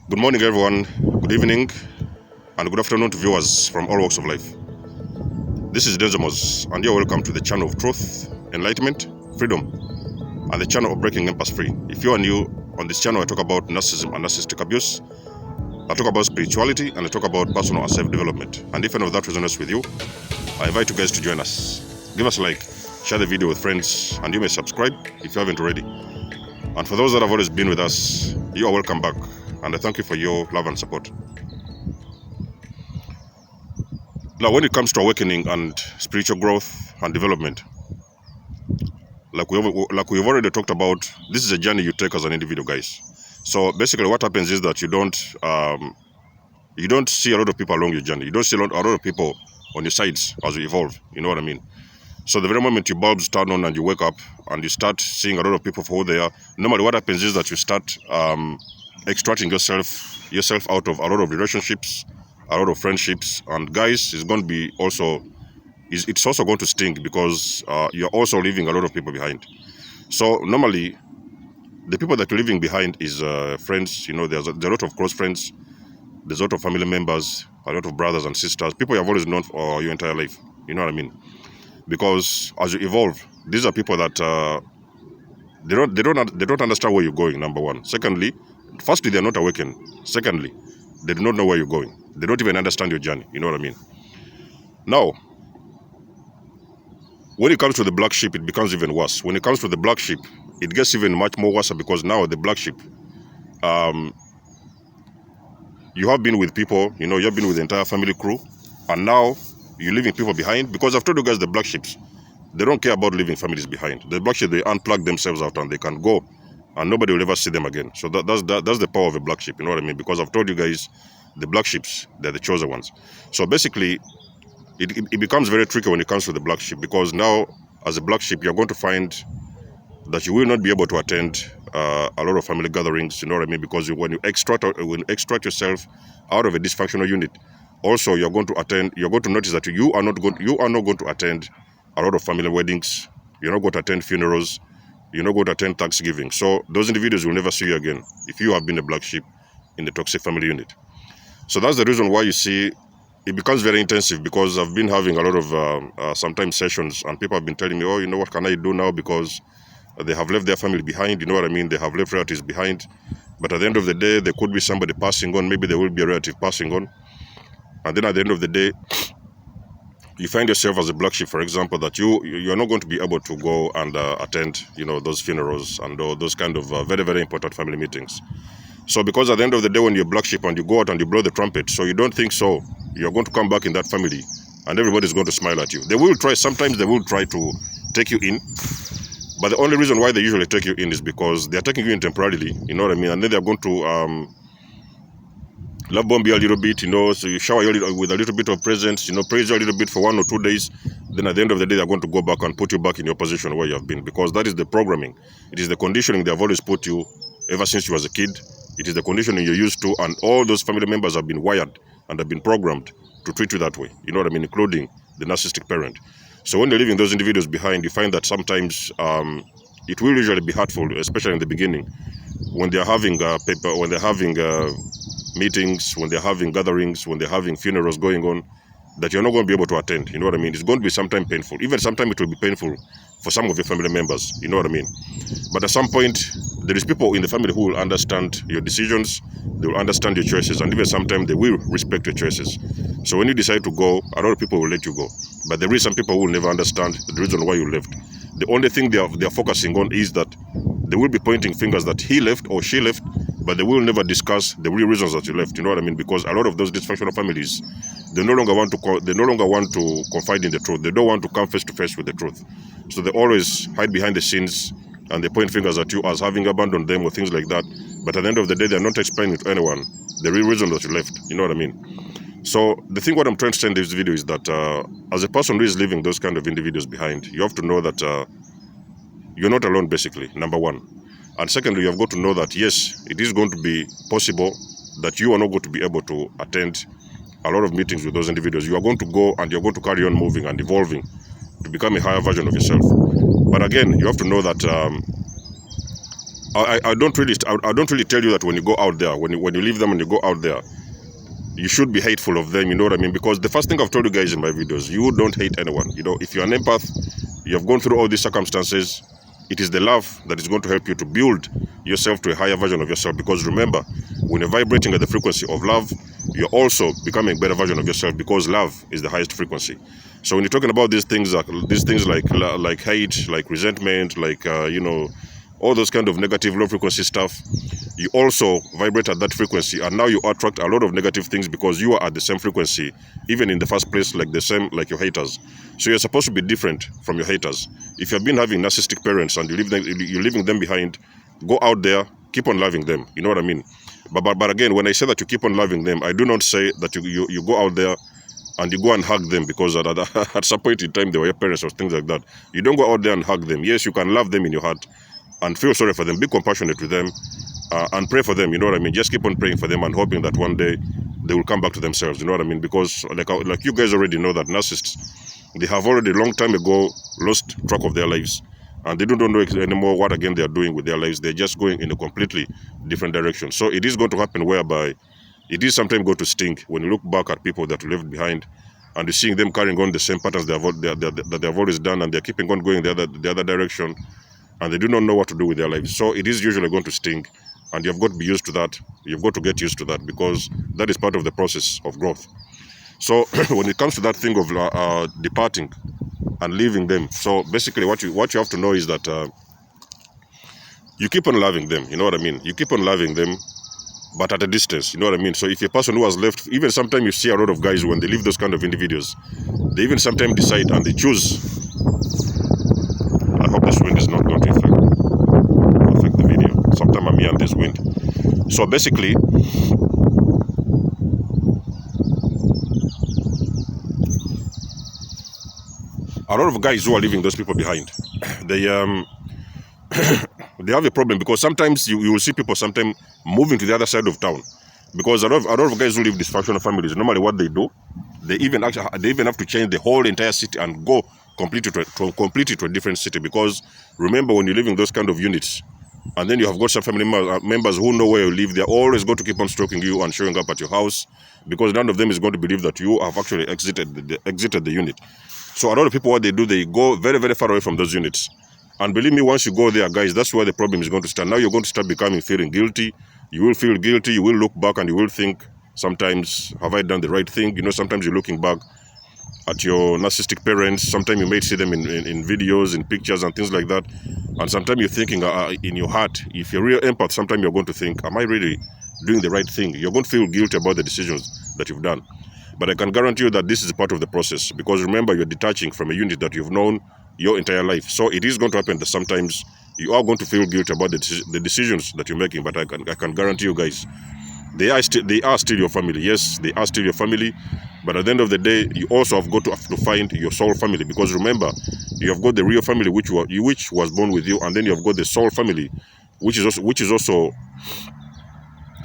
Good morning, everyone. Good evening, and good afternoon to viewers from all walks of life. This is Denzamos, and you're welcome to the channel of truth, enlightenment, freedom, and the channel of breaking empath free. If you are new on this channel, I talk about narcissism and narcissistic abuse. I talk about spirituality, and I talk about personal and self-development. And if any of that resonates with you, I invite you guys to join us. Give us a like, share the video with friends, and you may subscribe if you haven't already. And for those that have always been with us, you are welcome back, and I thank you for your love and support. Now, when it comes to awakening and spiritual growth and development, like we've already talked about, this is a journey you take as an individual, guys. So basically, what happens is that you don't see a lot of people along your journey. You don't see a lot of people on your sides as you evolve. You know what I mean? So the very moment your bulbs turn on and you wake up and you start seeing a lot of people for who they are, normally what happens is that you start extracting yourself out of a lot of relationships, a lot of friendships, and guys, it's going to be also, it's also going to sting because you're also leaving a lot of people behind. So normally, the people that you're leaving behind is friends. You know, there's a lot of close friends, there's a lot of family members, a lot of brothers and sisters, people you have always known for your entire life. You know what I mean? Because as you evolve, these are people that they don't understand where you're going. Number one. Secondly, firstly, they're not awakened. Secondly, they do not know where you're going. They don't even understand your journey. You know what I mean? Now, when it comes to the black sheep, it becomes even worse. When it comes to the black sheep, it gets even much more worse because now the black sheep, you have been with people, you know, you've been with the entire family crew, and now you're leaving people behind. Because I've told you guys, the black sheep, they don't care about leaving families behind. The black sheep, they unplug themselves out and they can go, and nobody will ever see them again. So that's the power of a black sheep. You know what I mean? Because I've told you guys, the black sheep, they're the chosen ones. So basically, it becomes very tricky when it comes to the black sheep, because now, as a black sheep, you're going to find that you will not be able to attend a lot of family gatherings. You know what I mean? Because when you extract yourself out of a dysfunctional unit, also you're going to notice that you are not going to attend a lot of family weddings. You're not going to attend funerals. You're not going to attend Thanksgiving. So those individuals will never see you again if you have been a black sheep in the toxic family unit. So that's the reason why you see it becomes very intensive, because I've been having a lot of sometimes sessions, and people have been telling me, oh, you know, what can I do now? Because they have left their family behind. You know what I mean? They have left relatives behind. But at the end of the day, there could be somebody passing on. Maybe there will be a relative passing on. And then at the end of the day, you find yourself as a black sheep, for example, that you're not going to be able to go and attend, you know, those funerals and those kind of very, very important family meetings. So because at the end of the day, when you're black sheep and you go out and you blow the trumpet, so you don't think so, you're going to come back in that family and everybody's going to smile at you. They will try, sometimes they will try to take you in, but the only reason why they usually take you in is because they're taking you in temporarily, you know what I mean? And then they're going to love bomb you a little bit, you know, so you shower you with a little bit of presents, you know, praise you a little bit for 1 or 2 days. Then at the end of the day, they're going to go back and put you back in your position where you have been, because that is the programming. It is the conditioning they have always put you ever since you was a kid. It is the conditioning you're used to, and all those family members have been wired and have been programmed to treat you that way. You know what I mean? Including the narcissistic parent. So when you're leaving those individuals behind, you find that sometimes it will usually be hurtful, especially in the beginning, when they're having meetings, when they're having gatherings, when they're having funerals going on, that you're not going to be able to attend. You know what I mean? It's going to be sometimes painful. Even sometimes it will be painful for some of your family members. You know what I mean? But at some point, there is people in the family who will understand your decisions, they will understand your choices, and even sometimes they will respect your choices. So when you decide to go, a lot of people will let you go. But there is some people who will never understand the reason why you left. The only thing they are focusing on is that they will be pointing fingers that he left or she left, but they will never discuss the real reasons that you left. You know what I mean? Because a lot of those dysfunctional families, they no longer want to confide in the truth. They don't want to come face to face with the truth. So they always hide behind the scenes and they point fingers at you as having abandoned them or things like that. But at the end of the day, they're not explaining to anyone the real reason that you left. You know what I mean? So the thing what I'm trying to say in this video is that as a person who is leaving those kind of individuals behind, you have to know that you're not alone, basically, number one. And secondly, you have got to know that, yes, it is going to be possible that you are not going to be able to attend a lot of meetings with those individuals. You are going to go and you're going to carry on moving and evolving to become a higher version of yourself. But again, you have to know that I don't really tell you that when you go out there, when you leave them and you go out there, you should be hateful of them, you know what I mean? Because the first thing I've told you guys in my videos, you don't hate anyone. You know, if you're an empath, you have gone through all these circumstances, it is the love that is going to help you to build yourself to a higher version of yourself. Because remember, when you're vibrating at the frequency of love, you're also becoming a better version of yourself, because love is the highest frequency. So when you're talking about these things like hate, like resentment, like you know, all those kind of negative low frequency stuff, you also vibrate at that frequency, and now you attract a lot of negative things because you are at the same frequency, even in the first place, like the same, like your haters. So you're supposed to be different from your haters. If you've been having narcissistic parents and you're leaving them behind, go out there, keep on loving them. You know what I mean? But again, when I say that you keep on loving them, I do not say that you go out there and you go and hug them because at some point in time they were your parents or things like that. You don't go out there and hug them. Yes, you can love them in your heart and feel sorry for them, be compassionate with them, and pray for them. You know what I mean? Just keep on praying for them and hoping that one day they will come back to themselves. You know what I mean? Because like you guys already know that narcissists, they have already long time ago lost track of their lives, and they don't know anymore what again they are doing with their lives. They're just going in a completely different direction. So it is going to happen whereby it is sometimes going to stink when you look back at people that you left behind, and you're seeing them carrying on the same patterns that they have always done, and they're keeping on going the other direction, and they do not know what to do with their lives. So it is usually going to stink, and you've got to be used to that. You've got to get used to that, because that is part of the process of growth. So when it comes to that thing of departing and leaving them, so basically what you have to know is that you keep on loving them. You know what I mean? You keep on loving them, but at a distance. You know what I mean? So if a person who has left, even sometimes you see a lot of guys when they leave those kind of individuals, they even sometimes decide and they choose. I hope this wind is not going to affect the video. Sometimes I'm here and there's wind. So basically, a lot of guys who are leaving those people behind, they they have a problem, because sometimes you will see people sometimes moving to the other side of town, because a lot of guys who live dysfunctional families, normally what they do, they even have to change the whole entire city and go completely to a different city. Because remember, when you're living those kind of units, and then you have got some family members who know where you live, they're always going to keep on stalking you and showing up at your house, because none of them is going to believe that you have actually exited the unit. So a lot of people, what they do, they go very, very far away from those units. And believe me, once you go there, guys, that's where the problem is going to start. Now you're going to start feeling guilty. You will feel guilty. You will look back and you will think, sometimes, have I done the right thing? You know, sometimes you're looking back at your narcissistic parents. Sometimes you may see them in videos, in pictures and things like that. And sometimes you're thinking in your heart, if you're a real empath, sometimes you're going to think, am I really doing the right thing? You're going to feel guilty about the decisions that you've done. But I can guarantee you that this is part of the process, because remember, you're detaching from a unit that you've known your entire life. So it is going to happen that sometimes you are going to feel guilty about the decisions that you're making. But I can guarantee you guys, they are still your family. Yes, they are still your family. But at the end of the day, you also have got to find your soul family, because remember, you have got the real family which was born with you, and then you have got the soul family, which is also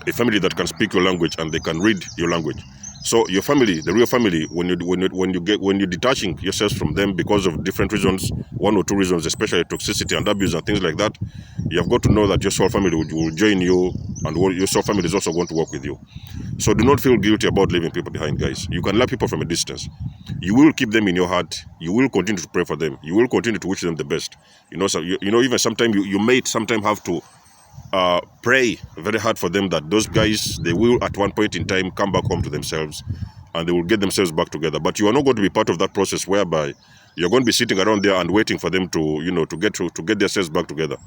a family that can speak your language and they can read your language. So your family, the real family, when you're detaching yourselves from them because of different reasons, one or two reasons, especially toxicity and abuse and things like that, you have got to know that your soul family will join you, and your soul family is also going to work with you. So do not feel guilty about leaving people behind, guys. You can love people from a distance. You will keep them in your heart. You will continue to pray for them. You will continue to wish them the best. You know, so even sometimes you may sometimes have to pray very hard for them, that those guys, they will at one point in time come back home to themselves and they will get themselves back together. But you are not going to be part of that process whereby you're going to be sitting around there and waiting for them to get themselves back together.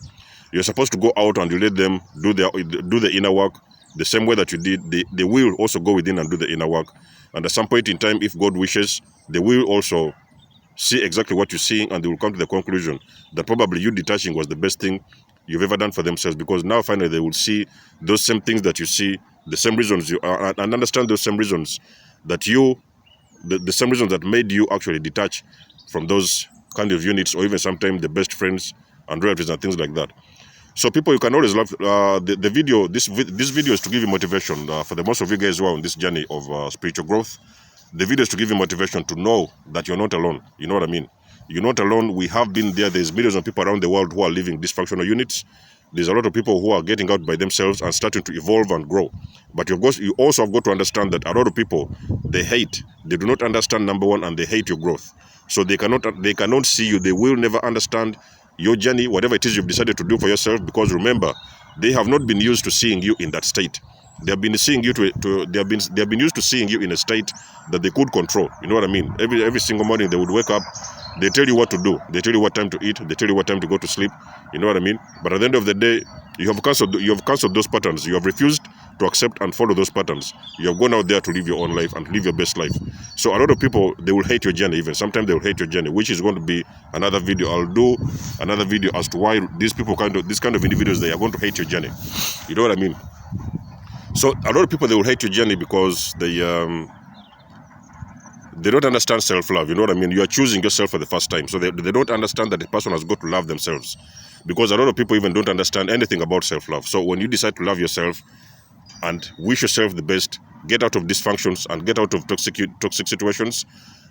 You're supposed to go out and you let them do the inner work the same way that you did. They will also go within and do the inner work, and at some point in time, if God wishes, they will also see exactly what you're seeing, and they will come to the conclusion that probably you detaching was the best thing you've ever done for themselves, because now finally they will see those same things that you see, the same reasons you are, and understand those same reasons that the same reasons that made you actually detach from those kind of units, or even sometimes the best friends and relatives and things like that. So people, you can always love the video. This video is to give you motivation for the most of you guys who are on this journey of spiritual growth. The video is to give you motivation to know that you're not alone. You know what I mean? You're not alone. We have been there. There's millions of people around the world who are living dysfunctional units. There's a lot of people who are getting out by themselves and starting to evolve and grow. But you also have got to understand that a lot of people, they do not understand, number one, and they hate your growth. So they cannot see you. They will never understand your journey, whatever it is you've decided to do for yourself, because remember, they have not been used to seeing you in that state. They have been seeing you they have been used to seeing you in a state that they could control. You know what I mean? Every single morning they would wake up, they tell you what to do, they tell you what time to eat, they tell you what time to go to sleep. You know what I mean? But at the end of the day, you have cancelled those patterns. You have refused to accept and follow those patterns. You have gone out there to live your own life and live your best life. So a lot of people, they will hate your journey. Even sometimes they will hate your journey, which is going to be another video. I'll do another video as to why these kind of individuals, they are going to hate your journey. You know what I mean? So a lot of people, they will hate your journey because they don't understand self-love. You know what I mean? You are choosing yourself for the first time. So they don't understand that the person has got to love themselves. Because a lot of people even don't understand anything about self-love. So when you decide to love yourself and wish yourself the best, get out of dysfunctions and get out of toxic situations,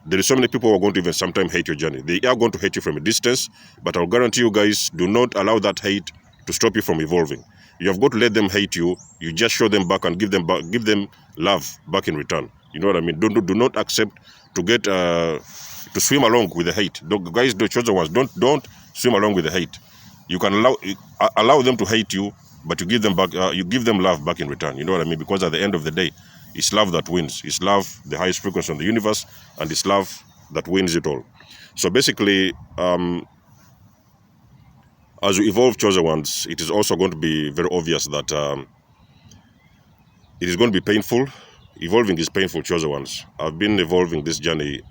there is so many people who are going to even sometimes hate your journey. They are going to hate you from a distance, but I'll guarantee you guys, do not allow that hate to stop you from evolving. You have got to let them hate you. You just show them back and give them love back in return. You know what I mean? Do not accept to get to swim along with the hate. Guys, the chosen ones, don't swim along with the hate. You can allow them to hate you, but you give them back. You give them love back in return. You know what I mean? Because at the end of the day, it's love that wins. It's love, the highest frequency on the universe, and it's love that wins it all. So basically, as you evolve, chosen ones, it is also going to be very obvious that it is going to be painful. Evolving is painful, chosen ones. I've been evolving this journey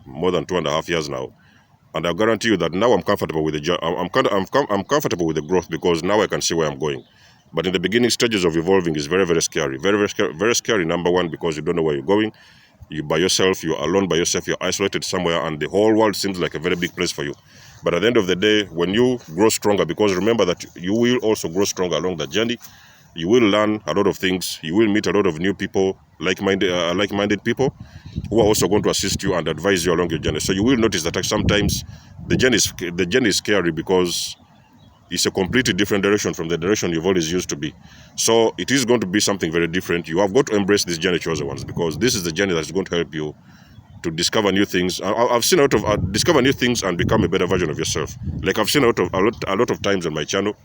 more than 2.5 years now, and I guarantee you that now I'm comfortable with the I'm comfortable with the growth, because now I can see where I'm going. But in the beginning stages of evolving is very, very scary. Very scary. Number one, because you don't know where you're going. You're by yourself. You're alone by yourself. You're isolated somewhere, and the whole world seems like a very big place for you. But at the end of the day, when you grow stronger, because remember that you will also grow stronger along that journey, you will learn a lot of things. You will meet a lot of new people, like-minded people, who are also going to assist you and advise you along your journey. So you will notice that sometimes the journey is scary, because it's a completely different direction from the direction you've always used to be. So it is going to be something very different. You have got to embrace this journey, chosen ones, because this is the journey that's going to help you to discover new things. I've seen out of discover new things and become a better version of yourself. Like I've seen a lot of times on my channel,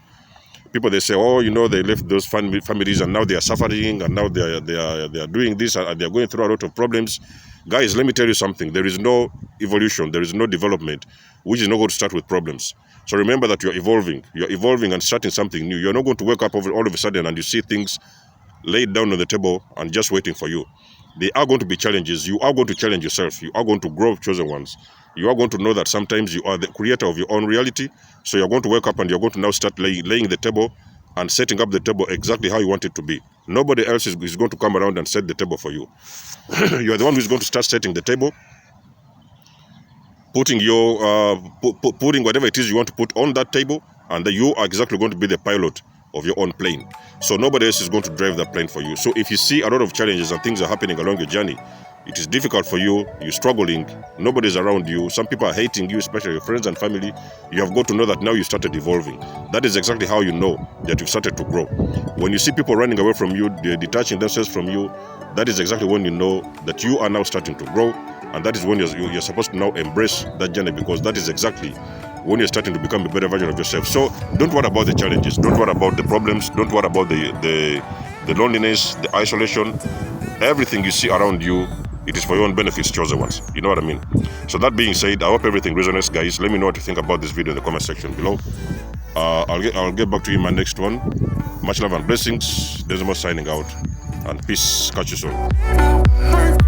people, they say, oh, you know, they left those families and now they are suffering, and now they are doing this, and they are going through a lot of problems. Guys, let me tell you something. There is no evolution, there is no development which is not going to start with problems. So remember that you're evolving and starting something new. You're not going to wake up all of a sudden and you see things laid down on the table and just waiting for you. There are going to be challenges. You are going to challenge yourself. You are going to grow, chosen ones. You are going to know that sometimes you are the creator of your own reality. So you're going to wake up and you're going to now start laying the table and setting up the table exactly how you want it to be. Nobody else is going to come around and set the table for you. You're the one who's going to start setting the table, putting putting whatever it is you want to put on that table, and then you are exactly going to be the pilot of your own plane. So nobody else is going to drive that plane for you. So if you see a lot of challenges and things are happening along your journey, it is difficult for you, you're struggling, nobody's around you, some people are hating you, especially your friends and family, you have got to know that now you started evolving. That is exactly how you know that you've started to grow. When you see people running away from you, they're detaching themselves from you, that is exactly when you know that you are now starting to grow, and that is when you're supposed to now embrace that journey, because that is exactly when you're starting to become a better version of yourself. So don't worry about the challenges, don't worry about the problems, don't worry about the loneliness, the isolation. Everything you see around you, it is for your own benefits, chosen ones. You know what I mean? So that being said, I hope everything resonates, guys. Let me know what you think about this video in the comment section below. I'll get back to you in my next one. Much love and blessings. Desmond signing out, and peace. Catch you soon.